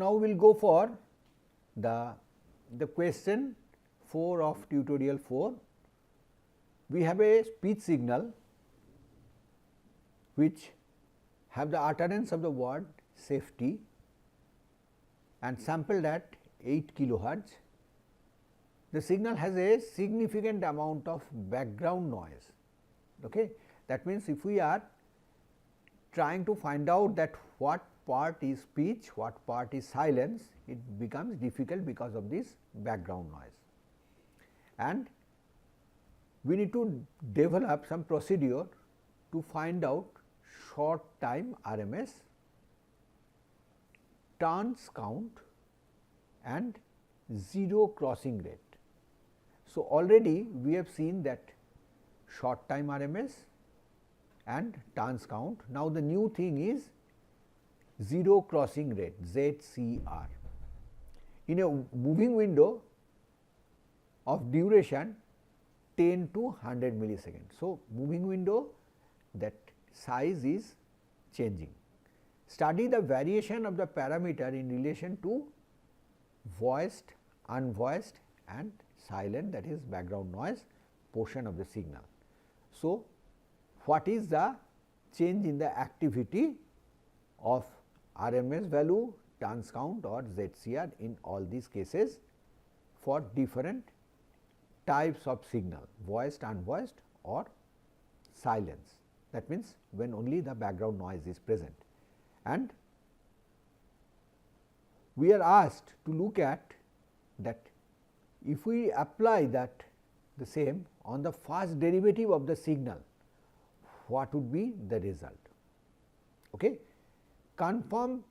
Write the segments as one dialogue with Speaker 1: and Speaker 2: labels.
Speaker 1: now we will go for the question 4 of tutorial 4. We have a speech signal which have the utterance of the word safety and sampled at 8 kilohertz. The signal has a significant amount of background noise. Okay. That means, if we are trying to find out that what part is speech, what part is silence, it becomes difficult because of this background noise. And we need to develop some procedure to find out short time RMS, turns count and zero crossing rate. So, already we have seen that short time RMS and turns count. Now, the new thing is zero crossing rate ZCR. In a moving window of duration 10 to 100 milliseconds. So, moving window, that size is changing. Study the variation of the parameter in relation to voiced, unvoiced and silent, that is background noise portion of the signal. So, what is the change in the activity of RMS value, turns count or ZCR in all these cases for different types of signal, voiced, unvoiced or silence. That means, when only the background noise is present. And we are asked to look at that if we apply that the same on the first derivative of the signal, what would be the result. Okay. Confirm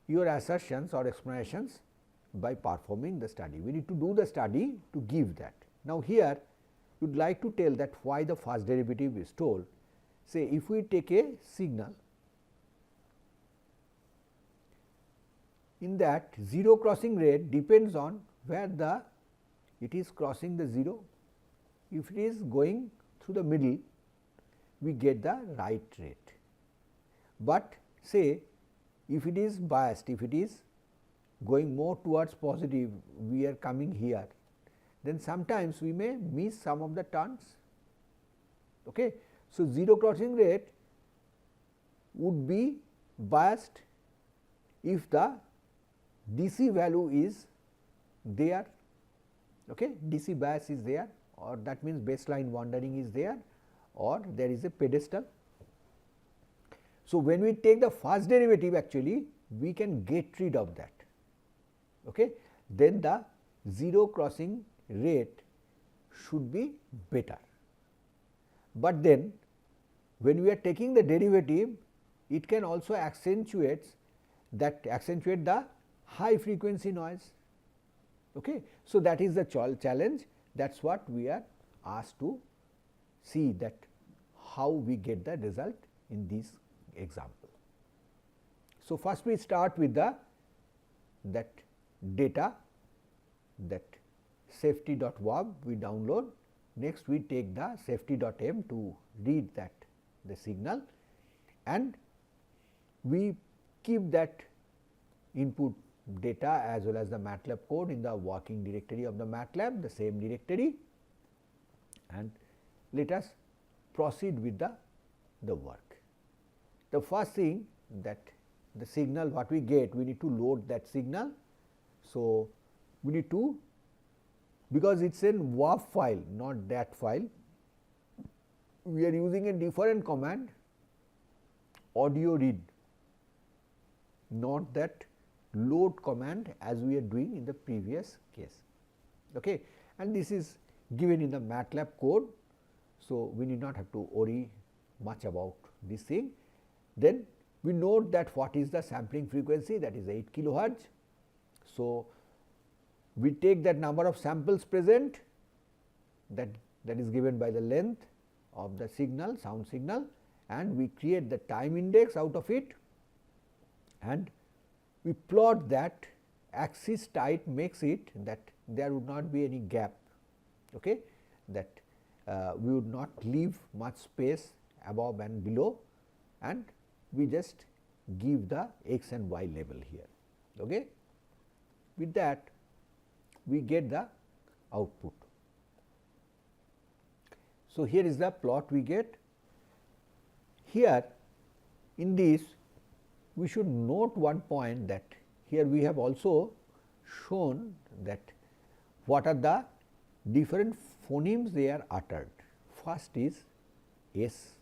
Speaker 1: your assertions or explanations by performing the study. We need to do the study to give that. Now, here you would like to tell that why the first derivative is told. Say, if we take a signal, in that zero crossing rate depends on where it is crossing the 0. If it is going through the middle, we get the right rate. But say, if it is biased, if it is going more towards positive, we are coming here, then sometimes we may miss some of the turns. Okay. So, zero crossing rate would be biased if the DC value is there, okay. DC bias is there, or that means baseline wandering is there, or there is a pedestal. So, when we take the first derivative, actually we can get rid of that. Okay. Then the zero crossing rate should be better. But then when we are taking the derivative, it can also accentuate the high frequency noise. Okay. So, that is the challenge, that is what we are asked to see, that how we get the result in this example. So, first we start with that data, that safety.wab we download. Next we take the safety.m to read that the signal, and we keep that input data as well as the MATLAB code in the working directory of the MATLAB, the same directory, and let us proceed with the work. The first thing, that the signal what we get, we need to load that signal. So, we need to, because it is a WAV file, not DAT file, we are using a different command, audio read, not that load command as we are doing in the previous case. Okay. And this is given in the MATLAB code. So, we need not have to worry much about this thing. Then we note that what is the sampling frequency, that is 8 kilohertz. So, we take that number of samples present, that is given by the length of the signal, sound signal, and we create the time index out of it, and we plot that axis type, makes it that there would not be any gap, okay, that we would not leave much space above and below, and we just give the x and y level here. Okay. With that we get the output. So, here is the plot we get. Here in this we should note one point, that here we have also shown that what are the different phonemes they are uttered. First is S.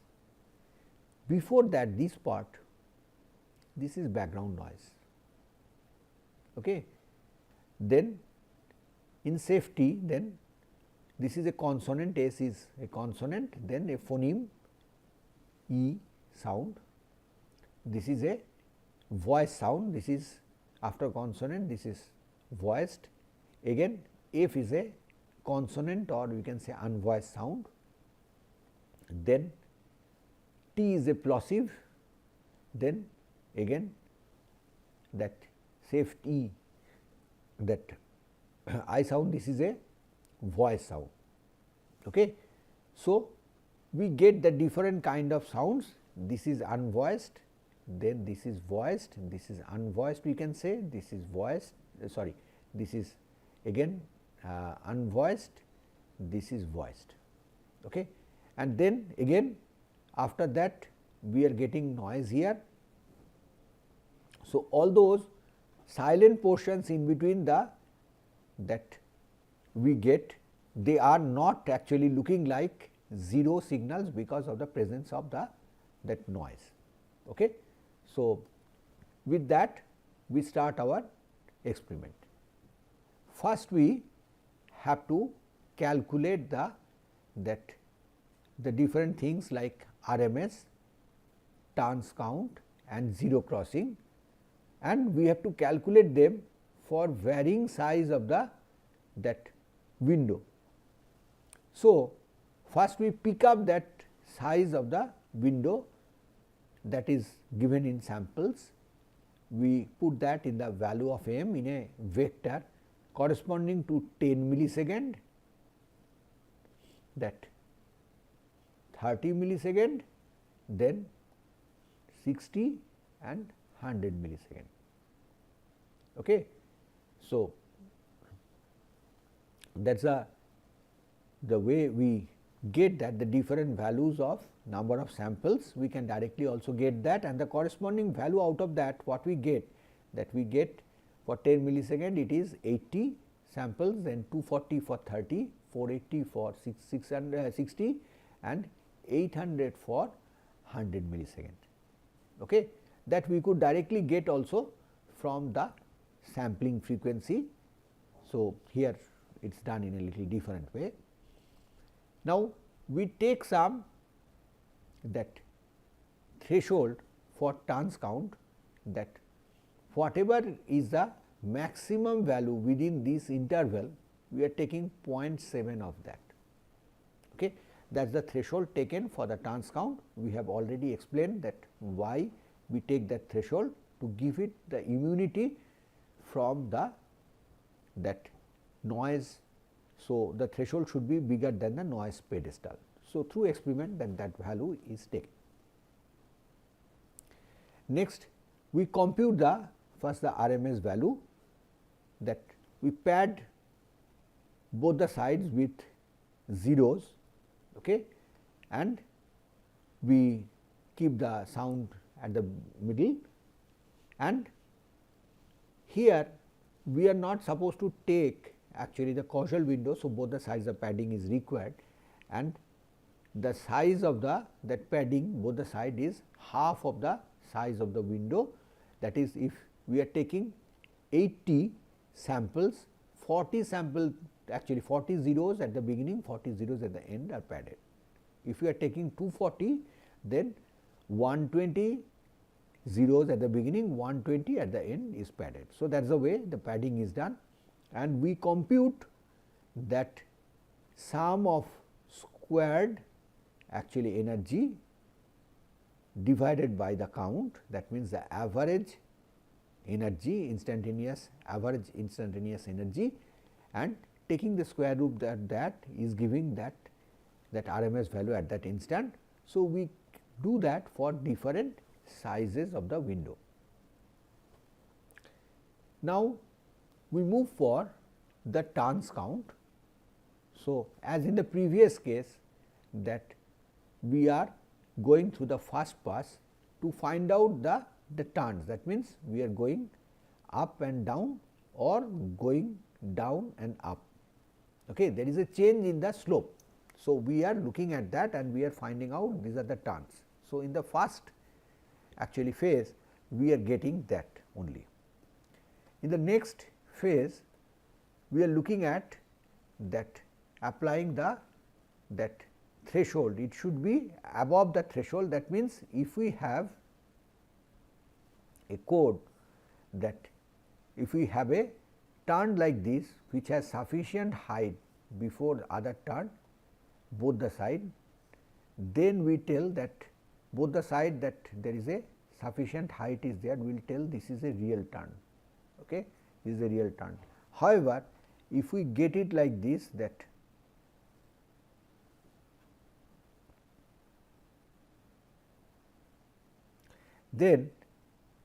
Speaker 1: Before that, this part, this is background noise. Okay. Then in safety, then this is a consonant, S is a consonant, then a phoneme E sound. This is a voice sound, this is after consonant, this is voiced. Again F is a consonant, or we can say unvoiced sound. Then T is a plosive, then again that safety, that I sound, this is a voice sound. Okay. So, we get the different kind of sounds. This is unvoiced, then this is voiced, this is unvoiced, we can say this is voiced, sorry, this is again unvoiced, this is voiced. Okay. And then again after that we are getting noise here. So, all those silent portions in between the that we get, they are not actually looking like zero signals because of the presence of the that noise. Okay. So, with that we start our experiment. First we have to calculate the different things like RMS, turns count and zero crossing, and we have to calculate them for varying size of the that window. So, first we pick up that size of the window that is given in samples. We put that in the value of m in a vector corresponding to 10 millisecond, that 30 millisecond, then 60 and 100 millisecond. Okay. So, that is the way we get that the different values of number of samples, we can directly also get that, and the corresponding value out of that what we get, that we get for 10 millisecond it is 80 samples, then 240 for 30, 480 for 660 and 800 for 100 millisecond. Okay. That we could directly get also from the sampling frequency. So, here it is done in a little different way. Now, we take some that threshold for turns count, that whatever is the maximum value within this interval, we are taking 0.7 of that. Okay. That is the threshold taken for the turns count. We have already explained that why we take that threshold, to give it the immunity from the that noise. So, the threshold should be bigger than the noise pedestal. So, through experiment that value is taken. Next we compute the first the RMS value, that we pad both the sides with zeros, okay, and we keep the sound at the middle, and here we are not supposed to take actually the causal window. So, both the sides of padding is required, and the size of the that padding both the side is half of the size of the window. That is, if we are taking 80 samples, 40 samples, actually 40 zeros at the beginning, 40 zeros at the end are padded. If we are taking 240, then 120 zeros at the beginning, 120 at the end is padded. So, that is the way the padding is done, and we compute that sum of squared actually energy divided by the count, that means the average energy, instantaneous average instantaneous energy, and taking the square root that is giving that RMS value at that instant. So, we do that for different sizes of the window. Now, we move for the turns count. So, as in the previous case that we are going through the first pass to find out the turns, that means we are going up and down or going down and up. Okay. There is a change in the slope. So, we are looking at that and we are finding out these are the turns. So, in the first actually phase we are getting that only. In the next phase we are looking at that applying that threshold, it should be above the threshold. That means, if we have a code that if we have a turn like this which has sufficient height before other turn both the side, then we tell that both the side that there is a sufficient height is there, we will tell this is a real turn. Okay. This is a real turn. However, if we get it like this, that then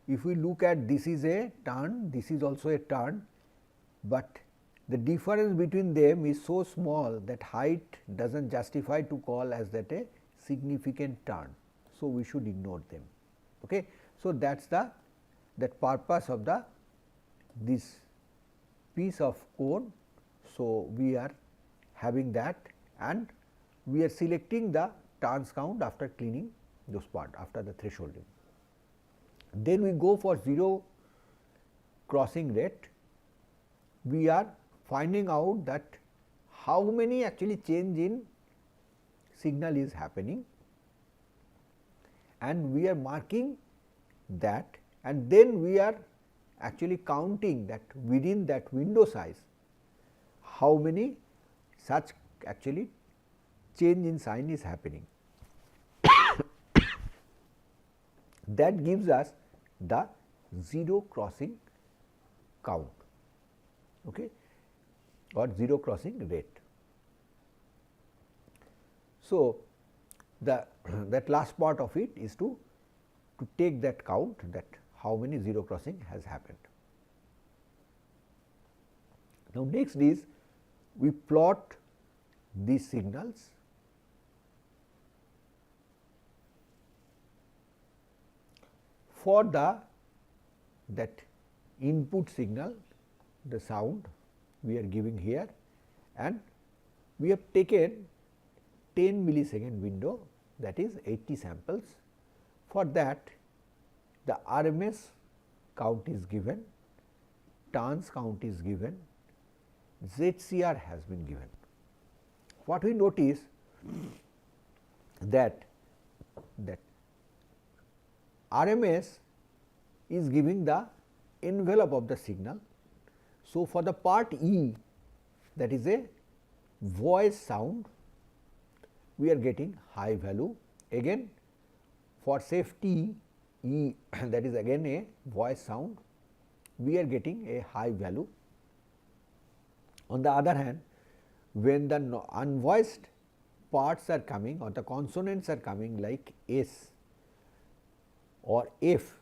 Speaker 1: if we look at this is a turn, this is also a turn, but the difference between them is so small that height does not justify to call as that a significant turn. So, we should ignore them. Okay. So, that is that purpose of this piece of code. So, we are having that and we are selecting the turns count after cleaning those part after the thresholding. Then we go for zero crossing rate. We are finding out that how many actually change in signal is happening and we are marking that, and then we are actually counting that within that window size how many such actually change in sign is happening. That gives us the zero crossing count, okay, or zero crossing rate. So, that last part of it is to take that count, that how many zero crossing has happened. Now, next is we plot these signals for that input signal, the sound we are giving here, and we have taken 10 millisecond window, that is 80 samples. For that the RMS count is given, turns count is given, ZCR has been given. What we notice that RMS is giving the envelope of the signal. So, for the part E, that is a voice sound, we are getting high value. Again for safety E, that is again a voice sound, we are getting a high value. On the other hand, when the unvoiced parts are coming or the consonants are coming like S or F,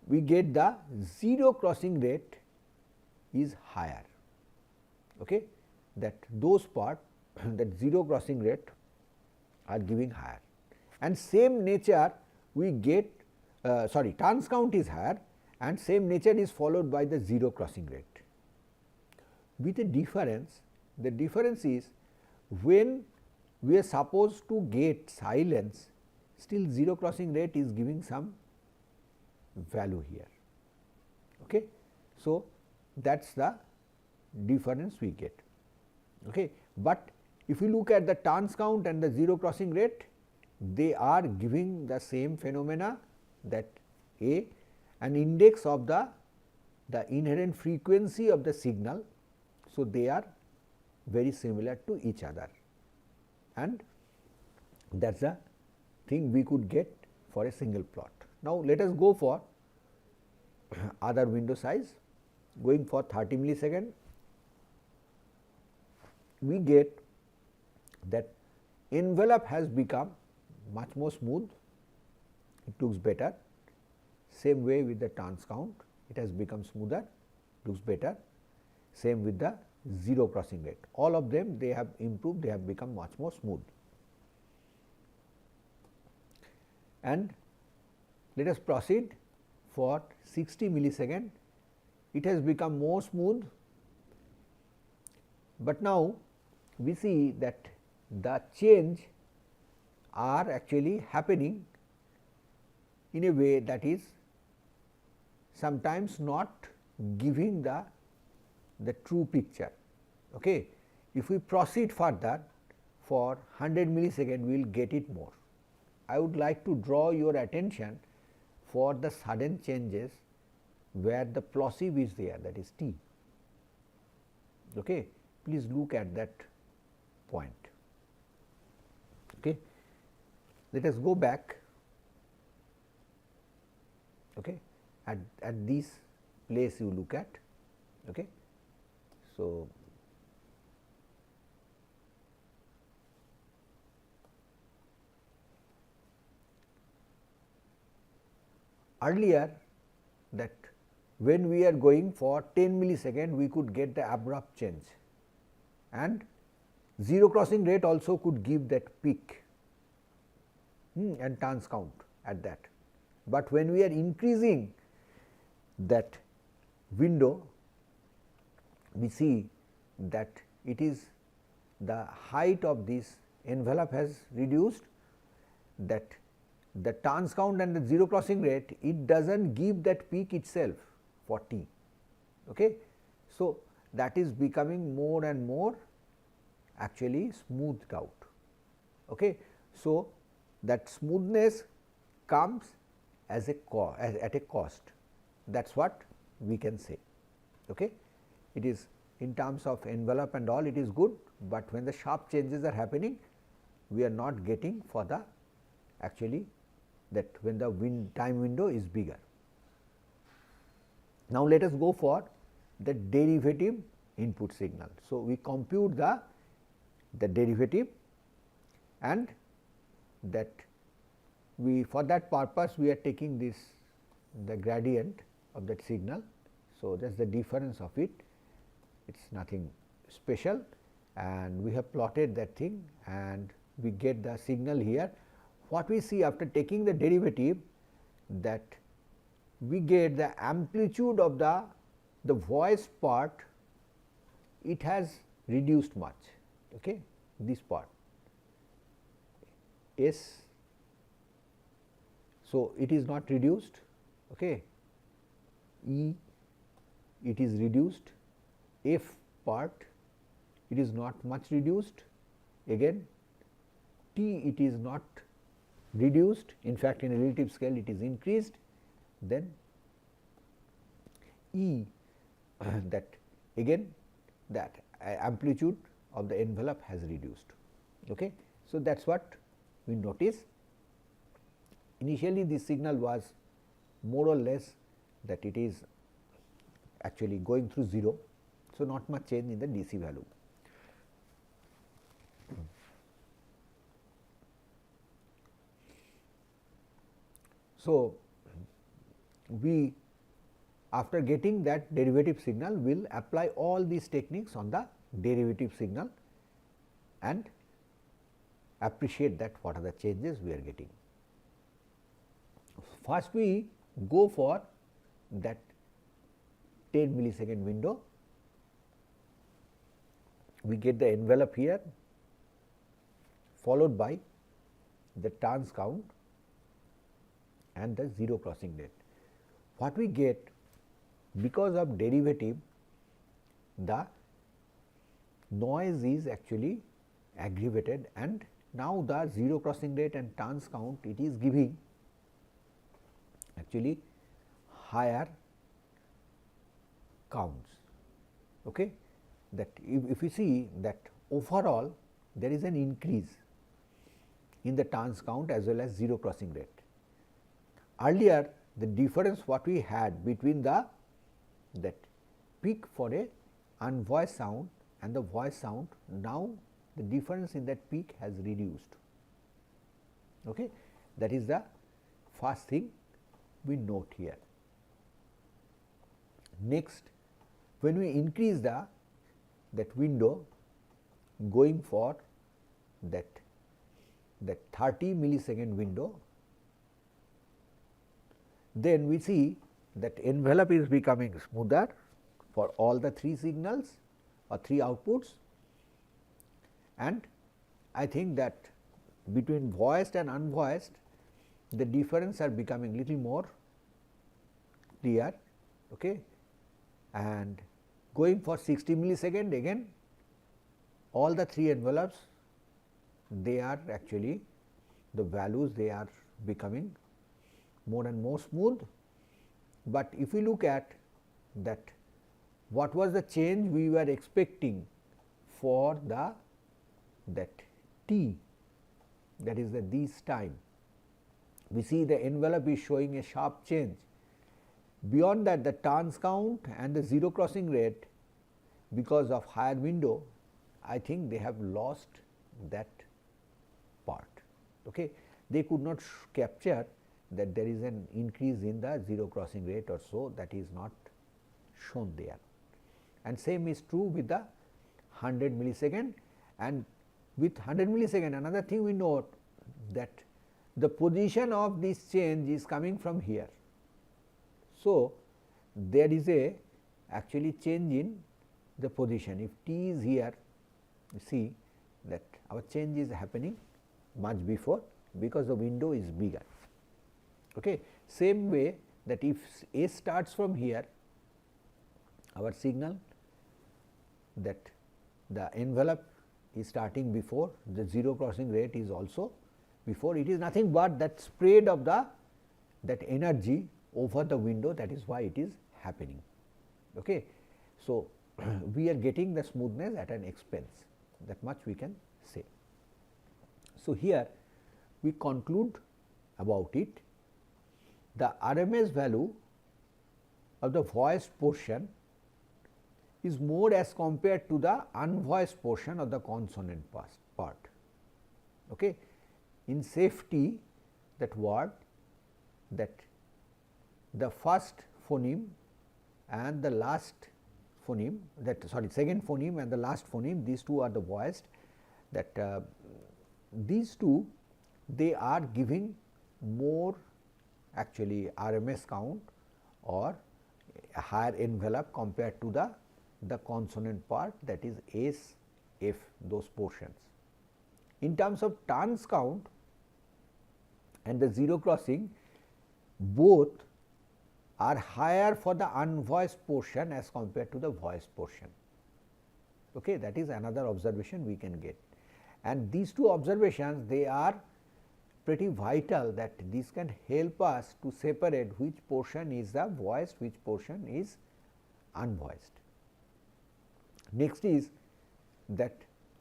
Speaker 1: we get the zero crossing rate is higher. Okay. That those part that zero crossing rate are giving higher, and same nature we get turns count is higher and same nature is followed by the zero crossing rate, with a difference. The difference is when we are supposed to get silence, still zero crossing rate is giving some value here. Okay. So, that is the difference we get. Okay. But if you look at the turns count and the zero crossing rate, they are giving the same phenomena, that an index of the inherent frequency of the signal. So, they are very similar to each other, and that is the thing we could get for a single plot. Now, let us go for other window size. Going for 30 millisecond, we get that envelope has become much more smooth, it looks better. Same way with the turns count, it has become smoother. looks better. Same with the zero crossing rate. All of them, they have improved, they have become much more smooth. And let us proceed for 60 millisecond. It has become more smooth, but now we see that the change are actually happening in a way that is sometimes not giving the true picture. Okay. If we proceed further for 100 millisecond, we will get it more. I would like to draw your attention for the sudden changes where the plosive is there, that is T. Okay. Please look at that point. Okay. Let us go back, okay, at this place you look at. Okay. So, earlier that when we are going for 10 millisecond, we could get the abrupt change, and zero crossing rate also could give that peak and turns count at that. But when we are increasing that window, we see that it is the height of this envelope has reduced, that the turns count and the zero crossing rate, it does not give that peak itself for T. Okay. So, that is becoming more and more actually smoothed out. Okay. So, that smoothness comes as a at a cost, that is what we can say. Okay. It is in terms of envelope and all, it is good, but when the sharp changes are happening, we are not getting for the actually that when the time window is bigger. Now, let us go for the derivative input signal. So, we compute the derivative, and that we, for that purpose we are taking this the gradient of that signal. So, that is the difference of it, it is nothing special, and we have plotted that thing and we get the signal here. What we see after taking the derivative, that we get the amplitude of the voice part, it has reduced much. Okay. This part S, so it is not reduced. Okay. E, it is reduced. F part, it is not much reduced. Again T, it is not reduced, in fact, in a relative scale it is increased. Then E, that again that amplitude of the envelope has reduced. Okay. So, that is what we notice. Initially this signal was more or less that it is actually going through 0. So, not much change in the DC value. So, we after getting that derivative signal, will apply all these techniques on the derivative signal and appreciate that what are the changes we are getting. First we go for that 10 millisecond window, we get the envelope here followed by the turns count and the zero crossing rate. What we get, because of derivative, the noise is actually aggravated, and now the zero crossing rate and turns count, it is giving actually higher counts. Okay. That if you see that overall there is an increase in the turns count as well as zero crossing rate. Earlier the difference what we had between that peak for a unvoiced sound and the voice sound, now the difference in that peak has reduced. Okay. That is the first thing we note here. Next, when we increase that window going for that 30 millisecond window, then we see that envelope is becoming smoother for all the 3 signals or 3 outputs, and I think that between voiced and unvoiced the difference are becoming little more clear. Okay. And going for 60 millisecond, again all the 3 envelopes, they are actually the values, they are becoming more and more smooth. But if we look at that, what was the change we were expecting for that t, that is this time, we see the envelope is showing a sharp change. Beyond that, the turns count and the zero crossing rate, because of higher window, I think they have lost that part. Okay. They could not capture that there is an increase in the zero crossing rate or so, that is not shown there. And same is true with the 100 millisecond, and with 100 millisecond another thing we note that the position of this change is coming from here. So, there is a actually change in the position. If t is here, you see that our change is happening much before, because the window is bigger. Okay. Same way that if A starts from here, our signal, that the envelope is starting before, the zero crossing rate is also before, it is nothing but that spread of that energy over the window, that is why it is happening. Okay. So, we are getting the smoothness at an expense, that much we can say. So, here we conclude about it. The RMS value of the voiced portion is more as compared to the unvoiced portion of the consonant part. Okay. In safety, that word, that the first phoneme and the last phoneme, second phoneme and the last phoneme, these two are the voiced, that these two, they are giving more actually RMS count or a higher envelope compared to the consonant part, that is S, F, those portions. In terms of turns count and the zero crossing, both are higher for the unvoiced portion as compared to the voiced portion. Okay, that is another observation we can get, and these two observations, they are pretty vital, that this can help us to separate which portion is the voiced, which portion is unvoiced. Next is that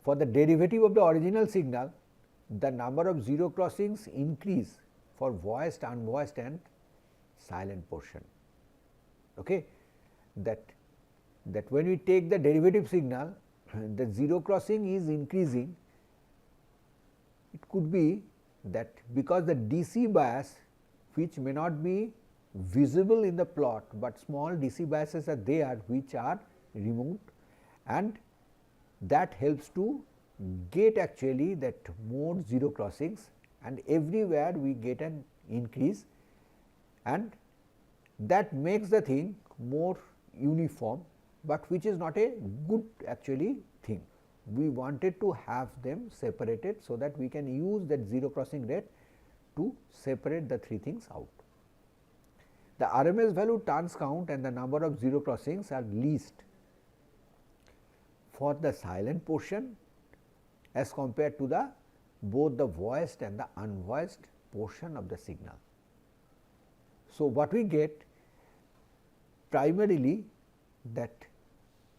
Speaker 1: for the derivative of the original signal, the number of zero crossings increase for voiced, unvoiced and silent portion. Okay. That when we take the derivative signal, the zero crossing is increasing. It could be that because the DC bias, which may not be visible in the plot, but small DC biases are there which are removed, and that helps to get actually that more zero crossings, and everywhere we get an increase, and that makes the thing more uniform, but which is not a good actually thing. We wanted to have them separated, so that we can use that zero crossing rate to separate the 3 things out. The RMS value, turns count and the number of zero crossings are least for the silent portion as compared to both the voiced and the unvoiced portion of the signal. So, what we get primarily that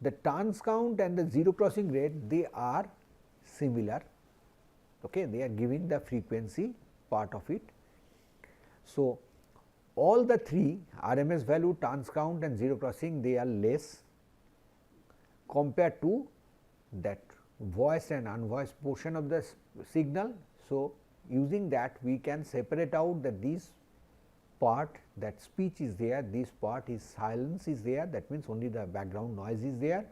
Speaker 1: the turns count and the zero crossing rate, they are similar. Okay, they are giving the frequency part of it. So, all the 3 RMS value, turns count and zero crossing, they are less compared to that voiced and unvoiced portion of the signal. So, using that we can separate out that these part that speech is there, this part is silence is there, that means only the background noise is there.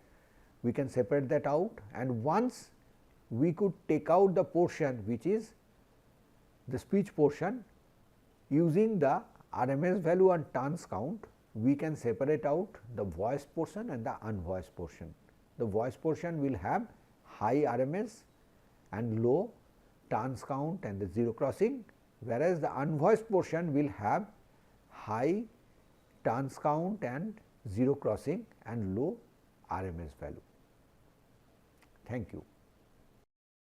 Speaker 1: We can separate that out, and once we could take out the portion which is the speech portion using the RMS value and turns count, we can separate out the voice portion and the unvoiced portion. The voice portion will have high RMS and low turns count and the zero crossing, whereas the unvoiced portion will have high turns count and zero crossing and low RMS value. Thank you.